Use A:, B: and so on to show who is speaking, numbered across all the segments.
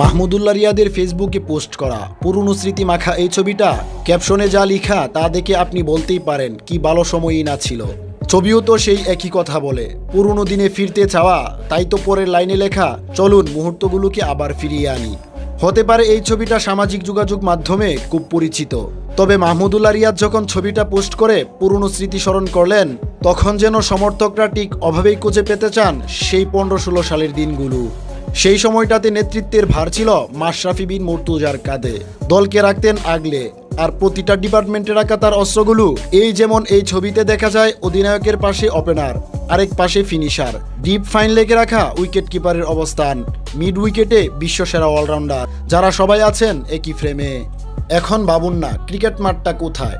A: মাহমুদুল্লাহ রিয়াদের ফেসবুকে পোস্ট করা পুরনো স্মৃতি মাখা এই ছবিটা, ক্যাপশনে যা লেখা তা দেখে আপনি বলতেই পারেন কি ভালো সময়ই না ছিল। ছবিও তো সেই একই কথা বলে, পুরনো দিনে ফিরতে চাওয়া। তাই তো পরের লাইনে লেখা, চলুন মুহূর্তগুলোকে আবার ফিরিয়ে আনি। হতে পারে এই ছবিটা সামাজিক যোগাযোগ মাধ্যমে খুব পরিচিত, তবে মাহমুদুল্লাহ রিয়াদ যখন ছবিটা পোস্ট করে পুরনো স্মৃতি স্মরণ করলেন, তখন যেন সমর্থকরা ঠিক অভাবেই খুঁজে পেতে চান সেই 15-16 সালের দিনগুলো। সেই সময়টাতে নেতৃত্বের ভার ছিল মাশরাফি বিন মুর্তজার কাঁধে। দলকে রাখতেন আগলে, আর প্রতিটা ডিপার্টমেন্টে রাখা তার অস্ত্রগুলো। এই যেমন এই ছবিতে দেখা যায় অধিনায়কের পাশে ওপেনার, আরেক পাশে ফিনিশার, ডিপ ফাইন লেগে রাখা উইকেট কিপারের অবস্থান, মিড উইকেটে বিশ্বসেরা অলরাউন্ডার, যারা সবাই আছেন একই ফ্রেমে। এখন ভাবুন না ক্রিকেট মাঠটা কোথায়।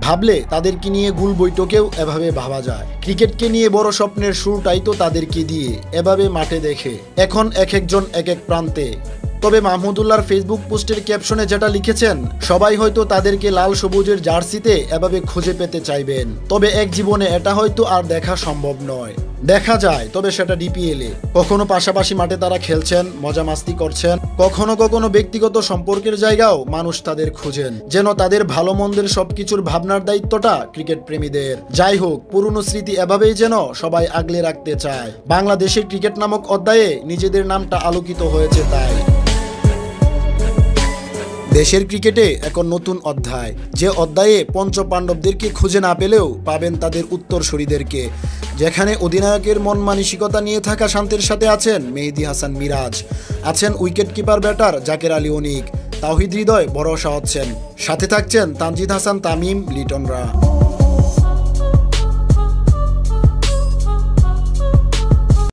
A: ভাবলে তাদেরকে নিয়ে গুল বৈঠকেও এভাবে ভাবা যায়। ক্রিকেটকে নিয়ে বড় স্বপ্নের শুরুটাই তো তাদেরকে দিয়ে এভাবে মাঠে দেখে। এখন এক একজন এক এক প্রান্তে। তবে মাহমুদুল্লাহর ফেসবুক পোস্টের ক্যাপশনে যেটা লিখেছেন, সবাই হয়তো তাদেরকে লাল সবুজের জার্সিতে এভাবে খুঁজে পেতে চাইবেন। তবে এক জীবনে এটা হয়তো আর দেখা সম্ভব নয়। দেখা যায় তবে সেটা ডিপিএলে। কখনো পাশাপাশি মাঠে তারা খেলছেন, মজা মাস্তি করছেন, কখনো কখনো ব্যক্তিগত সম্পর্কের জায়গাও মানুষ তাদের খুঁজেন, যেন তাদের ভালো মন্দের সবকিছুর ভাবনার দায়িত্বটা ক্রিকেট প্রেমীদের। যাই হোক, পুরনো স্মৃতি এভাবেই যেন সবাই আগলে রাখতে চায়। বাংলাদেশের ক্রিকেট নামক অধ্যায়ে নিজেদের নামটা আলোকিত হয়েছে তাই। দেশের ক্রিকেটে এখন নতুন অধ্যায়, যে অধ্যায়ে পঞ্চপাণ্ডবদেরকে খুঁজে না পেলেও পাবেন তাদের উত্তরসূরিদেরকে। যেখানে অধিনায়কের মন মানসিকতা নিয়ে থাকা শান্তির সাথে আছেন মেহেদী হাসান মিরাজ, আছেন wicket keeper batter Jaker Ali Anik, Towhid Hridoy ভরসা হচ্ছেন, সাথে থাকছেন তানজিদ হাসান তামিম লিটনরা।